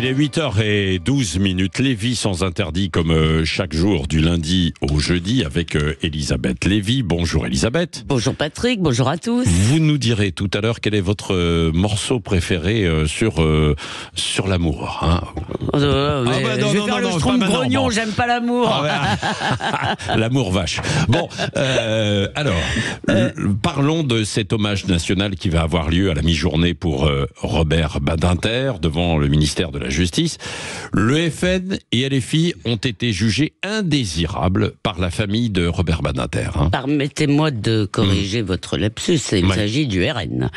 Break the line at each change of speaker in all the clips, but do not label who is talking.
Il est 8h12. Lévy sans interdit comme chaque jour du lundi au jeudi avec Elisabeth Lévy. Bonjour Elisabeth.
Bonjour Patrick, bonjour à tous.
Vous nous direz tout à l'heure quel est votre morceau préféré sur l'amour. Hein.
Je vais faire le Schtroumpf-Grognon, j'aime pas l'amour.
L'amour vache. Bon, parlons de cet hommage national qui va avoir lieu à la mi-journée pour Robert Badinter devant le ministère de la Justice. Le FN et LFI ont été jugés indésirables par la famille de Robert Badinter. Hein.
Permettez-moi de corriger votre lapsus, il s'agit du RN.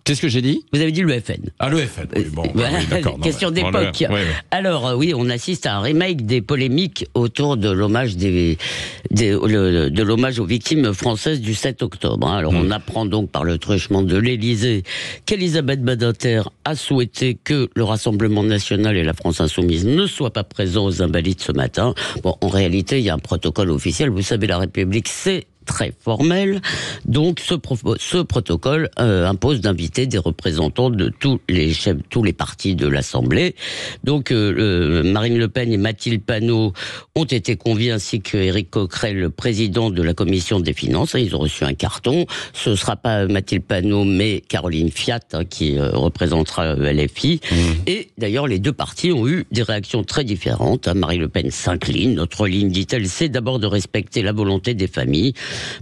Qu'est-ce que j'ai dit ?
Vous avez dit le FN.
Ah, le FN, oui, bon. Oui, d'accord.
Question d'époque. Alors, oui, on assiste à un remake des polémiques autour de l'hommage de l'hommage aux victimes françaises du 7 octobre. Alors, on apprend donc par le truchement de l'Élysée qu'Elisabeth Badinter a souhaité que le Rassemblement national et la France insoumise ne soient pas présents aux Invalides ce matin. Bon, en réalité, il y a un protocole officiel. Vous savez, la République, c'est très formel. Donc ce protocole impose d'inviter des représentants de tous les partis de l'Assemblée. Donc Marine Le Pen et Mathilde Panot ont été conviés, ainsi que Éric Coquerel, le président de la Commission des Finances. Ils ont reçu un carton. Ce ne sera pas Mathilde Panot, mais Caroline Fiat qui représentera LFI. Et d'ailleurs, les deux partis ont eu des réactions très différentes. Marine Le Pen s'incline. Notre ligne, dit-elle, c'est d'abord de respecter la volonté des familles.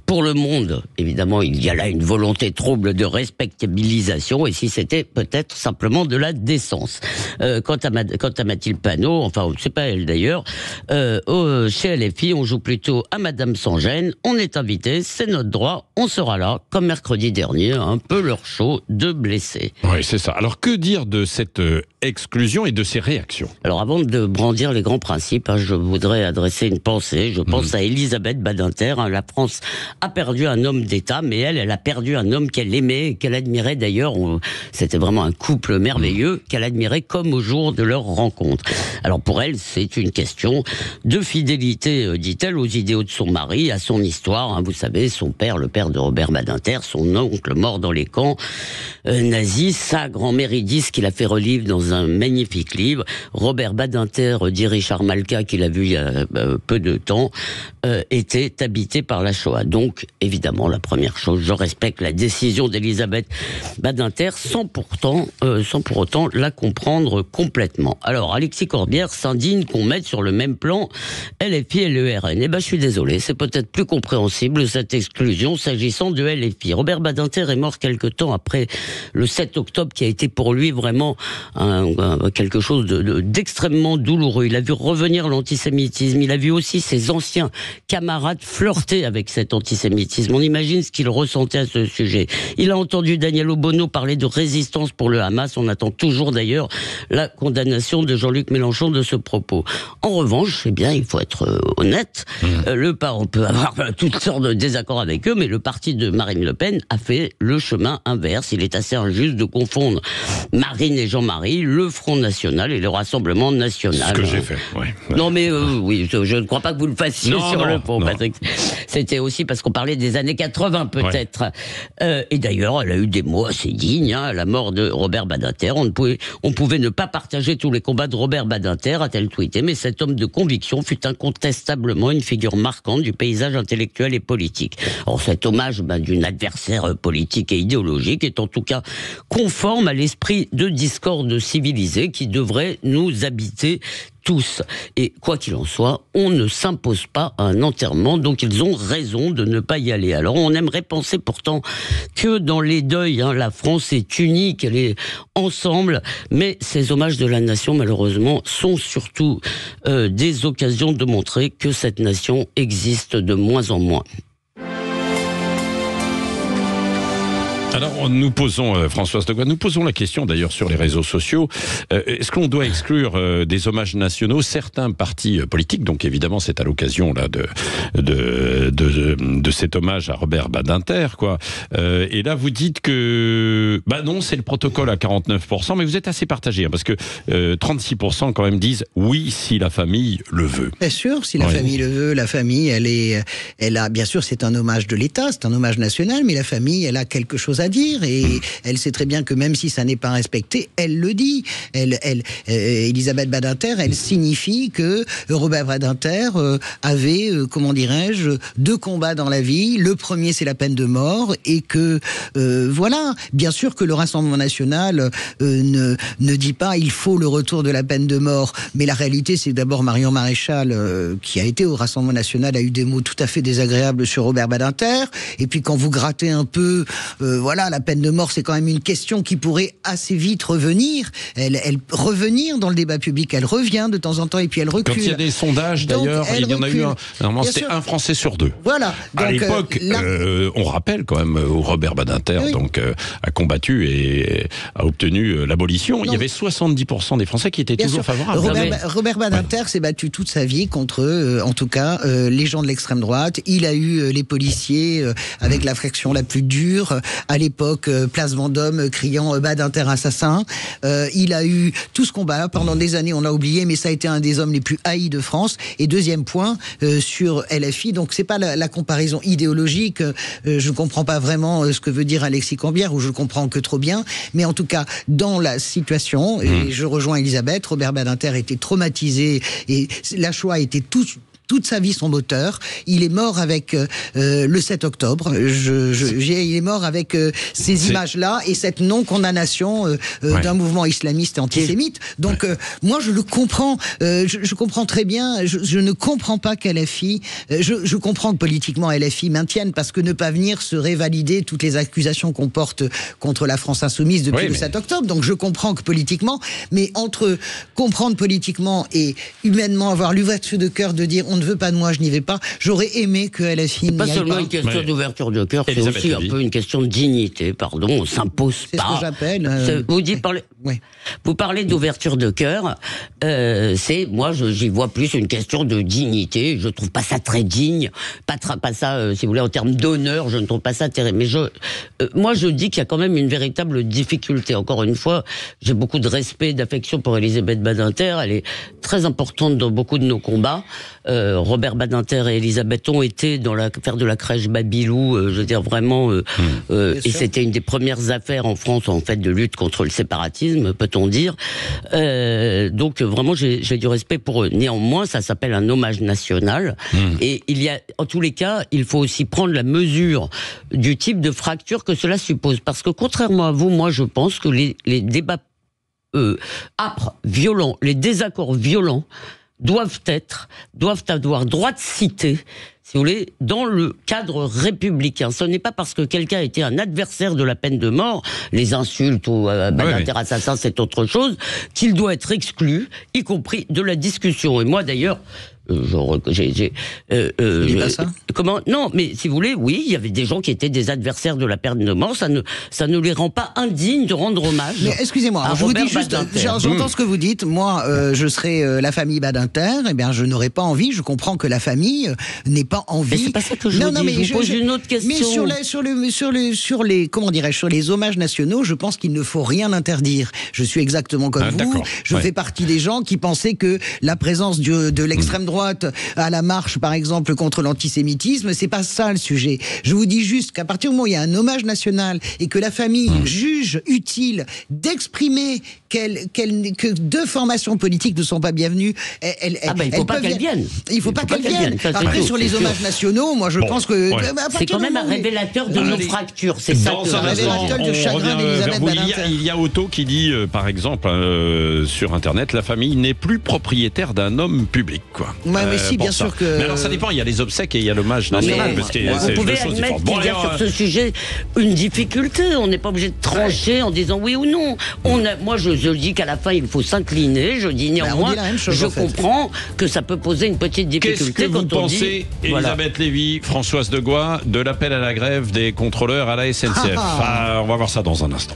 Pour le Monde, évidemment, il y a là une volonté trouble de respectabilisation, et si c'était peut-être simplement de la décence. Quant à Mathilde Panot, enfin, c'est pas elle d'ailleurs, chez LFI, on joue plutôt à Madame sans gêne, on est invité, c'est notre droit, on sera là, comme mercredi dernier, un peu leur show de blessés.
Oui, c'est ça. Alors, que dire de cette exclusion et de ces réactions ?
Alors, avant de brandir les grands principes, je voudrais adresser une pensée. Je pense à Elisabeth Badinter. La France a perdu un homme d'État, mais elle a perdu un homme qu'elle aimait, qu'elle admirait d'ailleurs. C'était vraiment un couple merveilleux qu'elle admirait comme au jour de leur rencontre. Alors pour elle, c'est une question de fidélité, dit-elle, aux idéaux de son mari, à son histoire. Vous savez, son père, le père de Robert Badinter, son oncle mort dans les camps nazis, sa grand-mère Idis qu'il a fait relire dans un magnifique livre. Robert Badinter, dit Richard Malka, qu'il a vu il y a peu de temps, était habité par la Shoah. Donc, évidemment, la première chose, je respecte la décision d'Elisabeth Badinter sans pour autant la comprendre complètement. Alors, Alexis Corbière s'indigne qu'on mette sur le même plan LFI et le RN. Eh ben, je suis désolé, c'est peut-être plus compréhensible cette exclusion s'agissant de LFI. Robert Badinter est mort quelque temps après le 7 octobre, qui a été pour lui vraiment quelque chose d'extrêmement douloureux. Il a vu revenir l'antisémitisme, il a vu aussi ses anciens camarades flirter avec cet antisémitisme. On imagine ce qu'il ressentait à ce sujet. Il a entendu Daniel Obono parler de résistance pour le Hamas. On attend toujours d'ailleurs la condamnation de Jean-Luc Mélenchon de ce propos. En revanche, il faut être honnête. On peut avoir toutes sortes de désaccords avec eux, mais le parti de Marine Le Pen a fait le chemin inverse. Il est assez injuste de confondre Marine et Jean-Marie, le Front National et le Rassemblement National.
Ce que j'ai fait, oui.
Non mais oui, je ne crois pas que vous le fassiez le fond, Patrick. C'était aussi parce qu'on parlait des années 80 peut-être. Et d'ailleurs, elle a eu des mots assez dignes. À la mort de Robert Badinter, on pouvait ne pas partager tous les combats de Robert Badinter, a-t-elle tweeté, mais cet homme de conviction fut incontestablement une figure marquante du paysage intellectuel et politique. Alors cet hommage d'une adversaire politique et idéologique est en tout cas conforme à l'esprit de discorde civilisé qui devrait nous habiter tous. Et quoi qu'il en soit, on ne s'impose pas à un enterrement, donc ils ont raison de ne pas y aller. Alors on aimerait penser pourtant que dans les deuils, la France est unie, qu'elle est ensemble, mais ces hommages de la nation, malheureusement, sont surtout des occasions de montrer que cette nation existe de moins en moins.
Alors, nous posons, Françoise Degois, nous posons la question d'ailleurs sur les réseaux sociaux. Est-ce qu'on doit exclure des hommages nationaux certains partis politiques ? Donc évidemment, c'est à l'occasion là de cet hommage à Robert Badinter, quoi. Et là, vous dites que, non, c'est le protocole à 49%, mais vous êtes assez partagé, parce que 36% quand même disent oui si la famille le veut.
Bien sûr, si la famille le veut, la famille, elle a, bien sûr, c'est un hommage de l'État, c'est un hommage national, mais la famille, elle a quelque chose à dire, et elle sait très bien que même si ça n'est pas respecté, elle le dit. Elisabeth Badinter, elle signifie que Robert Badinter avait, comment dirais-je, 2 combats dans la vie. Le premier, c'est la peine de mort, et que voilà. Bien sûr que le Rassemblement national ne dit pas il faut le retour de la peine de mort, mais la réalité, c'est que d'abord Marion Maréchal, qui a été au Rassemblement national, a eu des mots tout à fait désagréables sur Robert Badinter. Et puis quand vous grattez un peu, voilà, la peine de mort, c'est quand même une question qui pourrait assez vite revenir. Elle revenir dans le débat public. Elle revient de temps en temps et puis elle recule.
Quand il y a des sondages, d'ailleurs, il y en a eu un. Normalement, c'était un Français sur 2.
Voilà.
Donc, à l'époque, on rappelle quand même où Robert Badinter a combattu et a obtenu l'abolition. Il y avait 70% des Français qui étaient toujours favorables.
Robert Badinter s'est battu toute sa vie contre, en tout cas, les gens de l'extrême droite. Il a eu les policiers avec la fraction la plus dure. À l'époque, Place Vendôme criant Badinter assassin. Il a eu tout ce combat pendant des années. On l'a oublié, mais ça a été un des hommes les plus haïs de France. Et deuxième point sur LFI. Donc c'est pas la comparaison idéologique. Je comprends pas vraiment ce que veut dire Alexis Corbière, ou je comprends que trop bien. Mais en tout cas, dans la situation, et je rejoins Elisabeth, Robert Badinter était traumatisé et la Shoah était toute sa vie son moteur. Il est mort avec le 7 octobre. Il est mort avec ces images-là et cette non-condamnation d'un mouvement islamiste et antisémite. Donc moi je le comprends. Je comprends très bien. Je ne comprends pas qu'LFI. Je comprends que politiquement LFI maintienne, parce que ne pas venir serait valider toutes les accusations qu'on porte contre la France insoumise depuis le 7 octobre. Donc je comprends que politiquement, mais entre comprendre politiquement et humainement avoir l'ouverture de cœur de dire on ne veut pas de moi, je n'y vais pas. J'aurais aimé que LFI n'y aille pas.
C'est pas seulement une question d'ouverture de cœur, c'est aussi un peu une question de dignité. Pardon, on s'impose pas.
C'est ce que j'appelle.
Vous parlez d'ouverture de cœur. Moi, j'y vois plus une question de dignité. Je trouve pas ça très digne. Pas ça, si vous voulez, en termes d'honneur, je ne trouve pas ça terrible. Mais moi, je dis qu'il y a quand même une véritable difficulté. Encore une fois, j'ai beaucoup de respect, d'affection pour Elisabeth Badinter. Elle est très importante dans beaucoup de nos combats. Robert Badinter et Elisabeth ont été dans l'affaire de la crèche Babilou, je veux dire vraiment, et c'était une des premières affaires en France, en fait, de lutte contre le séparatisme, peut-on dire. Donc vraiment, j'ai du respect pour eux. Néanmoins, ça s'appelle un hommage national, et en tous les cas, il faut aussi prendre la mesure du type de fracture que cela suppose, parce que contrairement à vous, moi, je pense que les débats âpres, violents, les désaccords violents doivent avoir droit de cité, si vous voulez, dans le cadre républicain. Ce n'est pas parce que quelqu'un a été un adversaire de la peine de mort, les insultes ou Badinter assassin, c'est autre chose, qu'il doit être exclu, y compris de la discussion. Et moi d'ailleurs, comment? Non, mais si vous voulez, oui, il y avait des gens qui étaient des adversaires de la peine de mort. Ça ne les rend pas indignes de rendre hommage.
Mais excusez-moi, je vous dis juste, j'entends ce que vous dites. Moi, je serais la famille Badinter. Eh bien, je n'aurais pas envie. Je comprends que la famille n'ait pas envie.
Mais c'est pas ça que je vous dis. Mais je pose une autre question.
Mais sur les comment dirais-je, sur les hommages nationaux, je pense qu'il ne faut rien interdire. Je suis exactement comme vous. Je fais partie des gens qui pensaient que la présence de l'extrême droite à la marche, par exemple, contre l'antisémitisme, c'est pas ça le sujet. Je vous dis juste qu'à partir du moment où il y a un hommage national et que la famille juge utile d'exprimer que deux formations politiques ne sont pas bienvenues,
il ne faut pas qu'elles viennent.
Il ne faut pas qu'elles viennent. Après, sur les hommages nationaux, moi je pense que...
C'est quand même un révélateur de nos fractures. C'est ça
que... Un révélateur de chagrin d'Elisabeth Badinter. Il y a Otto qui dit, par exemple, sur Internet, la famille n'est plus propriétaire d'un homme public, quoi.
Mais si, bien sûr que...
Mais alors ça dépend, il y a les obsèques et il y a l'hommage national.
Vous pouvez admettre qu'il y a sur ce sujet une difficulté. On n'est pas obligé de trancher en disant oui ou non. Moi, je dis qu'à la fin, il faut s'incliner. Je dis néanmoins, je comprends que ça peut poser une petite difficulté.
Qu'est-ce que vous pensez, Elisabeth Lévy, Françoise Degois, de l'appel à la grève des contrôleurs à la SNCF? On va voir ça dans un instant.